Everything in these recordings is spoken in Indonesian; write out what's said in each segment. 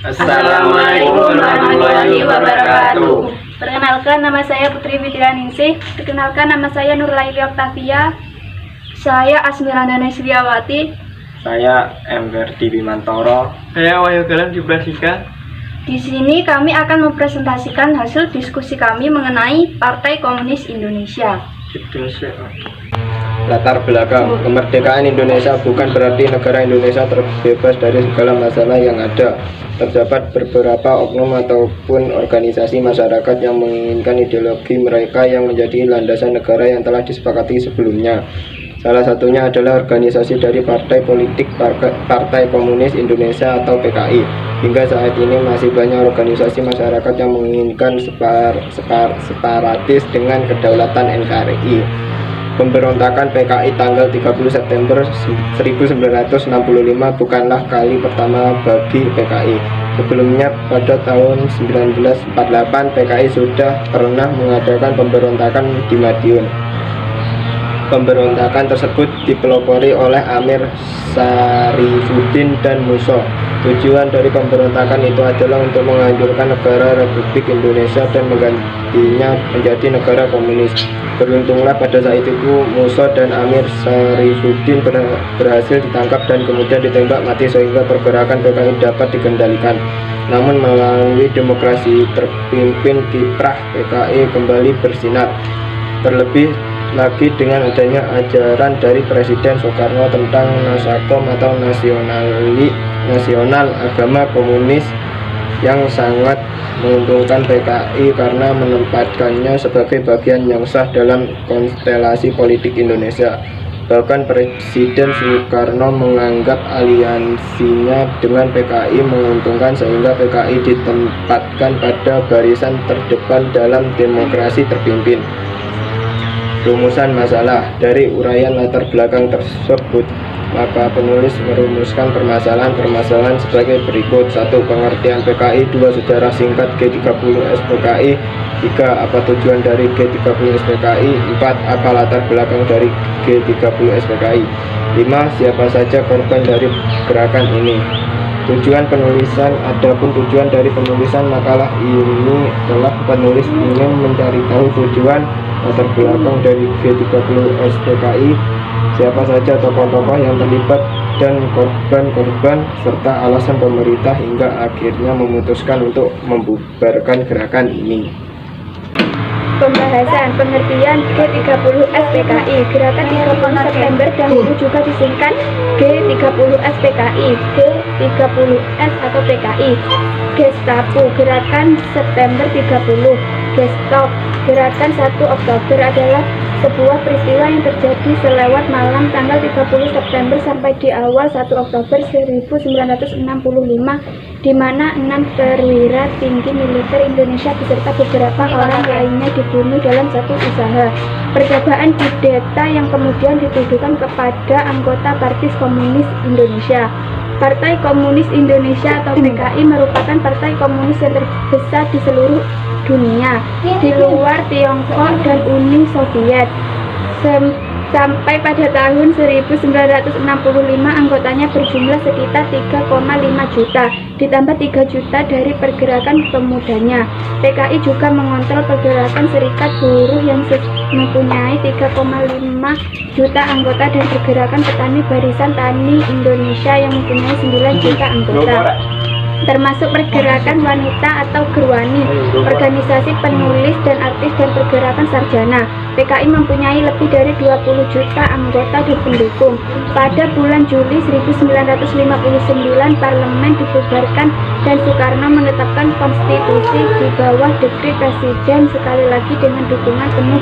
Assalamualaikum warahmatullahi wabarakatuh. Perkenalkan, nama saya Putri Fitrianingsih. Perkenalkan, nama saya Nurlaili Oktavia. Saya Asmiranda Nesriawati. Saya Emberti Bimantoro. Saya Wahyu Galan Dibrasika. Di sini kami akan mempresentasikan hasil diskusi kami mengenai Partai Komunis Indonesia. Latar belakang kemerdekaan Indonesia bukan berarti negara Indonesia terbebas dari segala masalah yang ada. Terdapat beberapa oknum ataupun organisasi masyarakat yang menginginkan ideologi mereka yang menjadi landasan negara yang telah disepakati sebelumnya. Salah satunya adalah organisasi dari Partai Politik Partai Komunis Indonesia atau PKI. Hingga saat ini masih banyak organisasi masyarakat yang menginginkan separatis dengan kedaulatan NKRI. Pemberontakan PKI tanggal 30 September 1965 bukanlah kali pertama bagi PKI. Sebelumnya pada tahun 1948 PKI sudah pernah mengadakan pemberontakan di Madiun. Pemberontakan tersebut dipelopori oleh Amir Syarifuddin dan Musso. Tujuan dari pemberontakan itu adalah untuk menghancurkan negara Republik Indonesia dan menggantinya menjadi negara komunis. Beruntunglah pada saat itu Musso dan Amir Syarifuddin berhasil ditangkap dan kemudian ditembak mati sehingga pergerakan PKI dapat dikendalikan. Namun melalui demokrasi terpimpin kiprah PKI kembali bersinar. Terlebih lagi dengan adanya ajaran dari Presiden Soekarno tentang Nasakom atau nasional agama komunis yang sangat menguntungkan PKI karena menempatkannya sebagai bagian yang sah dalam konstelasi politik Indonesia. Bahkan Presiden Soekarno menganggap aliansinya dengan PKI menguntungkan sehingga PKI ditempatkan pada barisan terdepan dalam demokrasi terpimpin. Rumusan masalah. Dari uraian latar belakang tersebut, maka penulis merumuskan permasalahan-permasalahan sebagai berikut. 1. Pengertian PKI. 2. Sejarah singkat G30 SPKI. 3. Apa tujuan dari G30 SPKI. 4. Apa latar belakang dari G30 SPKI. 5. Siapa saja korban dari gerakan ini. Tujuan penulisan. Adapun tujuan dari penulisan makalah ini adalah penulis ingin mencari tahu tujuan latar belakang dari G30 SPKI, siapa saja tokoh-tokoh yang terlibat dan korban-korban, serta alasan pemerintah hingga akhirnya memutuskan untuk membubarkan gerakan ini. Pembahasan pengertian G30 SPKI. Gerakan 30 September dahulu juga disingkat G30 SPKI, G30S atau PKI. Gestapo, Gerakan September 30. Gestop, Gerakan 1 Oktober adalah sebuah peristiwa yang terjadi selewat malam tanggal 30 September sampai di awal 1 Oktober 1965, di mana 6 perwira tinggi militer Indonesia beserta beberapa orang lainnya dibunuh dalam satu usaha percobaan kudeta yang kemudian ditujukan kepada anggota Partai Komunis Indonesia. Partai Komunis Indonesia atau PKI merupakan partai komunis yang terbesar di seluruh dunia, di luar Tiongkok dan Uni Soviet. Sampai pada tahun 1965 anggotanya berjumlah sekitar 3,5 juta, ditambah 3 juta dari pergerakan pemudanya. PKI juga mengontrol pergerakan serikat buruh yang mempunyai 3,5 juta anggota dan pergerakan petani Barisan Tani Indonesia yang mempunyai 9 juta anggota, termasuk pergerakan wanita atau Gerwani, organisasi penulis dan artis dan pergerakan sarjana. PKI mempunyai lebih dari 20 juta anggota dan pendukung. Pada bulan Juli 1959 parlemen dibubarkan dan Soekarno menetapkan konstitusi di bawah dekret presiden, sekali lagi dengan dukungan penuh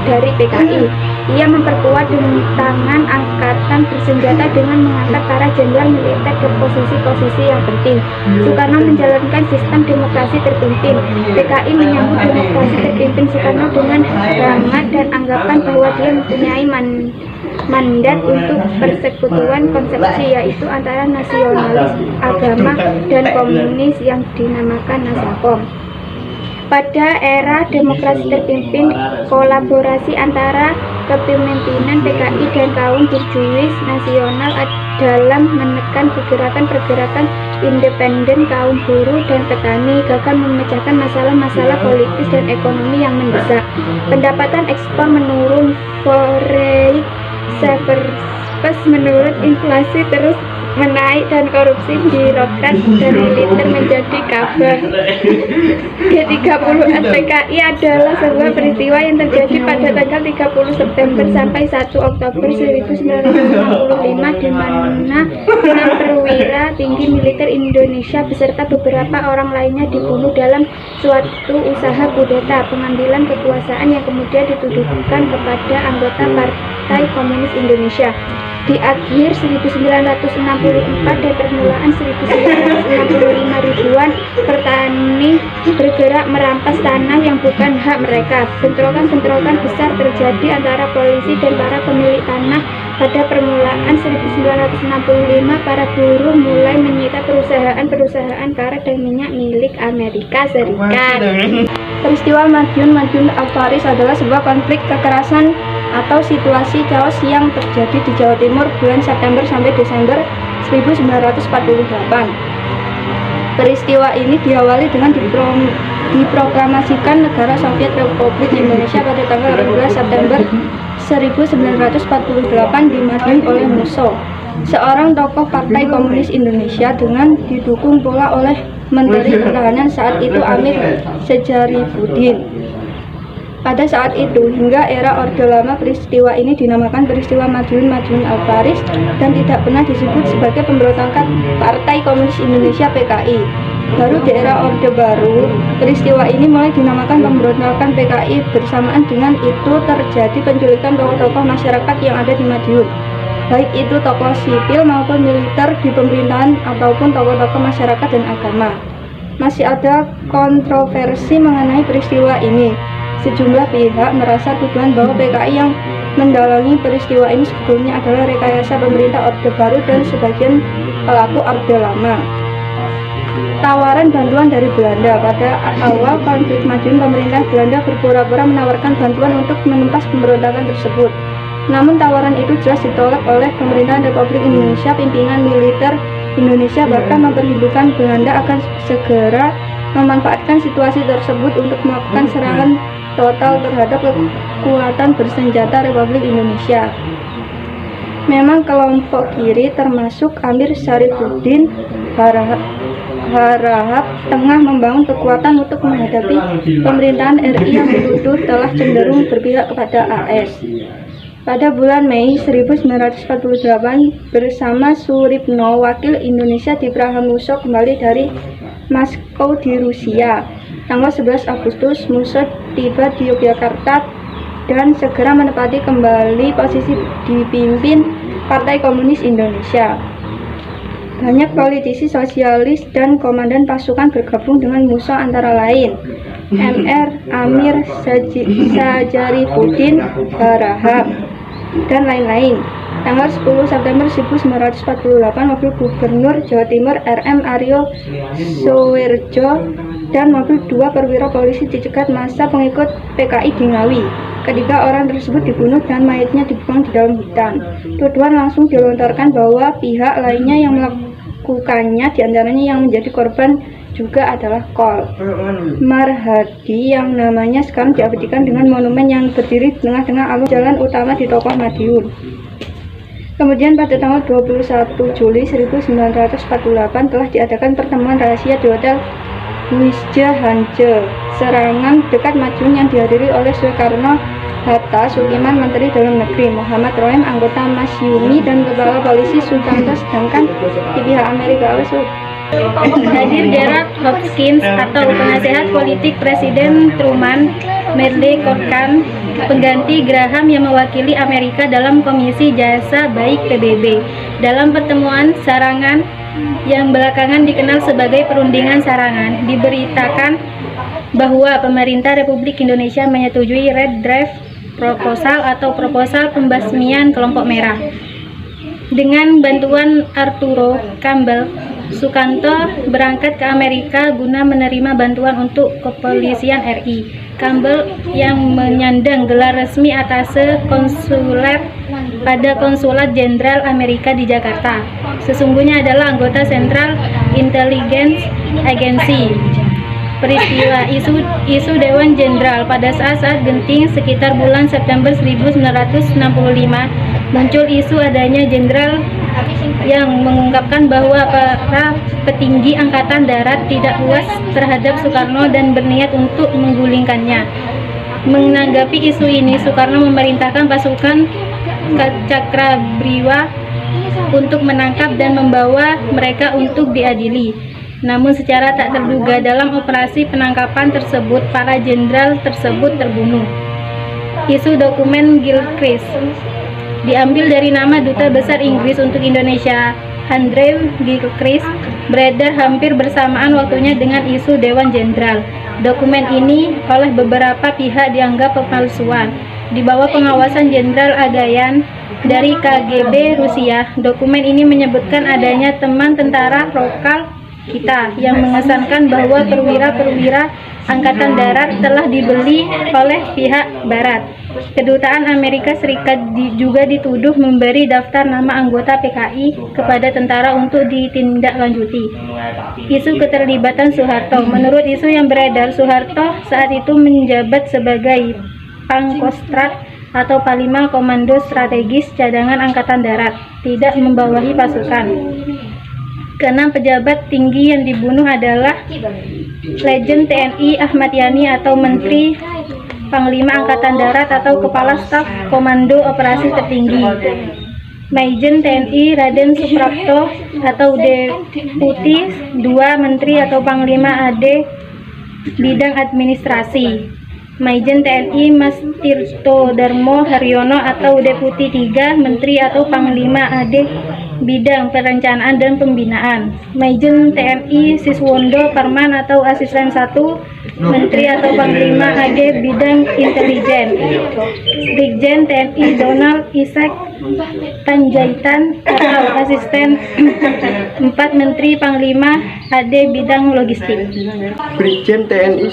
dari PKI. Ia memperkuat tangan angkatan bersenjata dengan mengangkat para jenderal militer ke posisi-posisi yang penting. Soekarno menjalankan sistem demokrasi terpimpin. PKI menyambut demokrasi terpimpin Soekarno dengan hangat dan anggapan bahwa dia mempunyai mandat untuk persekutuan konsepsi, yaitu antara nasionalis, agama, dan komunis yang dinamakan Nasakom. Pada era demokrasi terpimpin, kolaborasi antara kepemimpinan PKI dan kaum burjuis nasional dalam menekan pergerakan independen kaum buruh dan petani, gagal memecahkan masalah-masalah politis dan ekonomi yang mendesak. Pendapatan ekspor menurun, foreign service menurun, inflasi terus menaik, dan korupsi birokrat dan militer menjadi kabar. G30 SPKI adalah sebuah peristiwa yang terjadi pada tanggal 30 September sampai 1 Oktober 1965 di mana 6 perwira tinggi militer Indonesia beserta beberapa orang lainnya dibunuh dalam suatu usaha kudeta pengambilan kekuasaan yang kemudian dituduhkan kepada anggota Partai Komunis Indonesia. Di akhir 1964 dan permulaan 1965 ribuan petani bergerak merampas tanah yang bukan hak mereka. Bentrokan-bentrokan besar terjadi antara polisi dan para pemilik tanah. Pada permulaan 1965 para buruh mulai menyita perusahaan karet dan minyak milik Amerika Serikat. Peristiwa Madiun Alvaris adalah sebuah konflik kekerasan atau situasi chaos yang terjadi di Jawa Timur bulan September sampai Desember 1948. Peristiwa ini diawali dengan diproklamasikan negara Soviet Republik Indonesia pada tanggal 18 September 1948 di Madiun oleh Musso, seorang tokoh Partai Komunis Indonesia, dengan didukung pula oleh Menteri Pertahanan saat itu Amir Syajarifuddin. Pada saat itu hingga era Orde Lama, peristiwa ini dinamakan peristiwa Madiun Alvaris dan tidak pernah disebut sebagai pemberontakan Partai Komunis Indonesia PKI. Baru di era Orde Baru, peristiwa ini mulai dinamakan pemberontakan PKI. Bersamaan dengan itu terjadi penculikan tokoh-tokoh masyarakat yang ada di Madiun, baik itu tokoh sipil maupun militer di pemerintahan ataupun tokoh-tokoh masyarakat dan agama. Masih ada kontroversi mengenai peristiwa ini. Sejumlah pihak merasa tuduhan bahwa PKI yang mendalangi peristiwa ini sebetulnya adalah rekayasa pemerintah Orde Baru dan sebagian pelaku Orde Lama. Tawaran bantuan dari Belanda. Pada awal konflik Madiun, pemerintah Belanda berpura-pura menawarkan bantuan untuk menumpas pemberontakan tersebut. Namun tawaran itu jelas ditolak oleh pemerintahan Republik Indonesia. Pimpinan militer Indonesia bahkan memperhitungkan Belanda akan segera memanfaatkan situasi tersebut untuk melakukan serangan total terhadap kekuatan bersenjata Republik Indonesia. Memang kelompok kiri termasuk Amir Syarifuddin Harahap tengah membangun kekuatan untuk menghadapi pemerintahan RI yang dituduh telah cenderung berpihak kepada AS. Pada bulan Mei 1948 bersama Suripno, wakil Indonesia di Praha, Musso kembali dari Moskow di Rusia. Tanggal 11 Agustus Musso tiba di Yogyakarta dan segera menempati kembali posisi dipimpin Partai Komunis Indonesia. Banyak politisi sosialis dan komandan pasukan bergabung dengan Musso, antara lain Mr. Amir Syajarifuddin Harahap dan lain-lain. Tanggal 10 September 1948 mobil Gubernur Jawa Timur RM Aryo Suwerjo dan mobil 2 perwira polisi dicegat massa pengikut PKI di Ngawi. Ketiga orang tersebut dibunuh dan mayatnya dibuang di dalam hutan. Tuduhan langsung dilontarkan bahwa pihak lainnya yang melakukannya, diantaranya yang menjadi korban juga adalah Kol Marhadi yang namanya sekarang diabadikan dengan monumen yang berdiri di tengah-tengah alun jalan utama di Tokoh Madiun. Kemudian pada tanggal 21 Juli 1948 telah diadakan pertemuan rahasia di Hotel Wisja Hanje, Serangan dekat Madiun, yang dihadiri oleh Soekarno Hatta, Sukiman, Menteri Dalam Negeri, Muhammad Roem, anggota Masyumi, dan Kepala Polisi Sutanto, sedangkan di pihak Amerika hadir Gerald Hopkins atau penasehat politik Presiden Truman, Medley Corcoran, pengganti Graham yang mewakili Amerika dalam Komisi Jasa Baik PBB. Dalam pertemuan Sarangan yang belakangan dikenal sebagai Perundingan Sarangan, diberitakan bahwa pemerintah Republik Indonesia menyetujui Red Draft Proposal atau proposal pembasmian kelompok merah. Dengan bantuan Arturo Campbell, Sukanto berangkat ke Amerika guna menerima bantuan untuk kepolisian RI. Campbell yang menyandang gelar resmi atase konsuler pada Konsulat Jenderal Amerika di Jakarta. Sesungguhnya adalah anggota Central Intelligence Agency. Peristiwa isu Dewan Jenderal pada saat-saat genting sekitar bulan September 1965 muncul isu adanya jenderal yang mengungkapkan bahwa para petinggi Angkatan Darat tidak puas terhadap Soekarno dan berniat untuk menggulingkannya. Menanggapi isu ini, Soekarno memerintahkan pasukan Cakrabriwa untuk menangkap dan membawa mereka untuk diadili. Namun secara tak terduga dalam operasi penangkapan tersebut, para jenderal tersebut terbunuh. Isu dokumen Gilchrist diambil dari nama Duta Besar Inggris untuk Indonesia, Andrew Gilchrist, beredar hampir bersamaan waktunya dengan isu Dewan Jenderal. Dokumen ini oleh beberapa pihak dianggap pemalsuan. Di bawah pengawasan Jenderal Agayan dari KGB Rusia, dokumen ini menyebutkan adanya teman tentara lokal kita yang mengesankan bahwa perwira-perwira Angkatan Darat telah dibeli oleh pihak Barat. Kedutaan Amerika Serikat juga dituduh memberi daftar nama anggota PKI kepada tentara untuk ditindaklanjuti. Isu keterlibatan Soeharto. Menurut isu yang beredar, Soeharto saat itu menjabat sebagai Pangkostrat atau Panglima Komando Strategis Cadangan Angkatan Darat, tidak membawahi pasukan. Keenam pejabat tinggi yang dibunuh adalah Legend TNI Ahmad Yani atau Menteri Panglima Angkatan Darat atau Kepala Staf Komando Operasi Tertinggi, Majen TNI Raden Suprapto atau Deputi 2 Menteri atau Panglima AD Bidang Administrasi, Majen TNI Mas Tirto Darmo Haryono atau Deputi 3 Menteri atau Panglima AD Bidang Perencanaan dan Pembinaan, Majen TNI Siswondo Parman atau Asisten 1 Menteri atau Panglima AD Bidang Intelijen, Brigjen TNI Donald Isaac Tanjaitan atau Asisten 4 Menteri Panglima AD Bidang Logistik, Brigjen TNI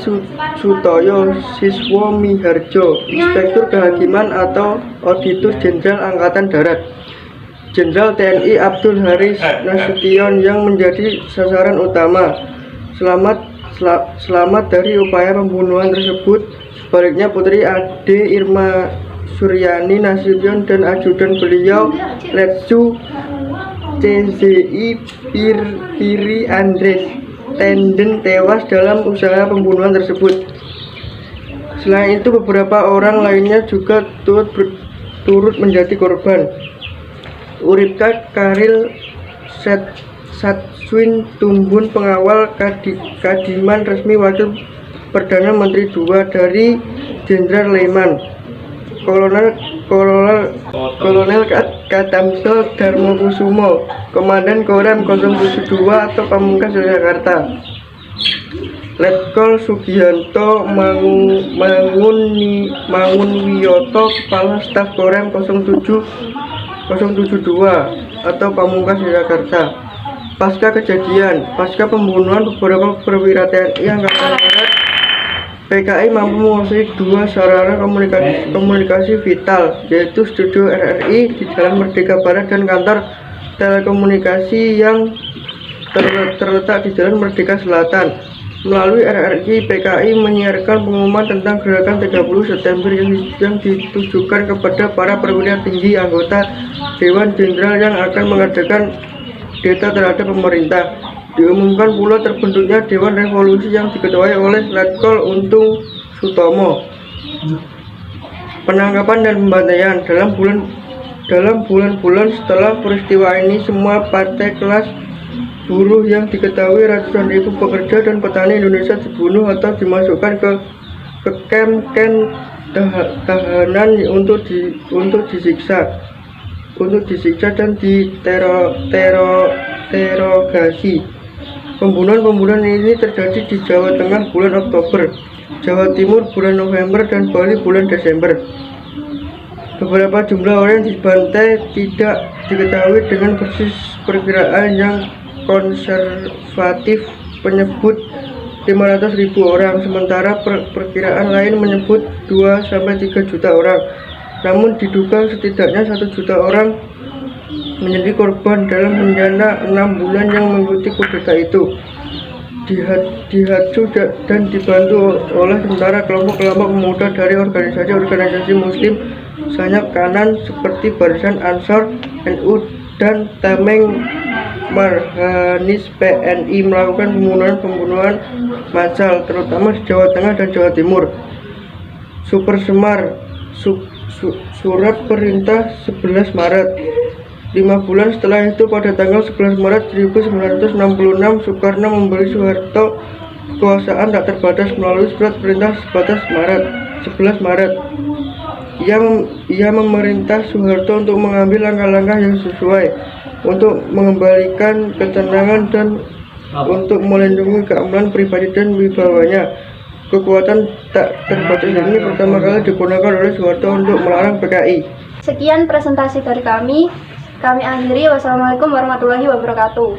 Sutoyo Siswo Miharjo, Inspektur Kehakiman atau Auditor Jenderal Angkatan Darat, Jenderal TNI Abdul Haris Nasution yang menjadi sasaran utama. Selamat dari upaya pembunuhan tersebut. Sebaliknya Putri Ade Irma Suryani Nasution dan ajudan beliau Letsu CZI Piri Andres Tenden tewas dalam usaha pembunuhan tersebut. Selain itu beberapa orang lainnya juga turut menjadi korban. Uripka Karil Satswin Tumbun pengawal Kadiman resmi Wakil Perdana Menteri II dari Jenderal Leman, Kolonel Kadamso Darmokusumo, Komandan Korem 072 atau Pamungkas Jakarta, Letkol Sugianto Mangunwiyoto, Kepala Staf Korem 072 atau Pamungkas Jakarta. Pasca pembunuhan beberapa perwira TNI Angkatan Darat, PKI mampu menguasai 2 sarana komunikasi vital, yaitu studio RRI di Jalan Merdeka Barat dan kantor telekomunikasi yang terletak di Jalan Merdeka Selatan. Melalui RRI, PKI menyiarkan pengumuman tentang gerakan 30 September yang ditujukan kepada para perwira tinggi anggota Dewan Jenderal yang akan mengadakan kudeta terhadap pemerintah. Diumumkan pula terbentuknya Dewan Revolusi yang diketuai oleh Letkol Untung Sutomo. Penangkapan dan pembantaian dalam bulan-bulan setelah peristiwa ini, semua partai kelas buruh yang diketahui ratusan ribu pekerja dan petani Indonesia dibunuh atau dimasukkan ke kem tahanan untuk disiksa dan diterogasi. Pembunuhan ini terjadi di Jawa Tengah bulan Oktober, Jawa Timur bulan November, dan Bali bulan Desember. Beberapa jumlah orang yang dibantai tidak diketahui dengan persis. Perkiraan yang konservatif menyebut 500.000 orang, sementara perkiraan lain menyebut 2-3 juta orang. Namun diduga setidaknya 1 juta orang menjadi korban dalam bencana 6 bulan yang mengikuti kudeta itu. Dihaju dan dibantu oleh tentara kelompok-kelompok pemuda dari organisasi-organisasi muslim sayap kanan seperti Barisan Ansor NU dan Tameng Marhanis PNI melakukan pembunuhan massal terutama di Jawa Tengah dan Jawa Timur. Super Semar Surat Perintah 11 Maret. 5 bulan setelah itu pada tanggal 11 Maret 1966 Soekarno memberi Soeharto kekuasaan tak terbatas melalui surat perintah 11 Maret. Ia memerintah Soeharto untuk mengambil langkah-langkah yang sesuai untuk mengembalikan ketenangan dan untuk melindungi keamanan pribadi dan wibawanya. Kekuatan tak terbatas ini pertama kali digunakan oleh Soeharto untuk melarang PKI. Sekian presentasi dari kami. Kami akhiri. Wassalamualaikum warahmatullahi wabarakatuh.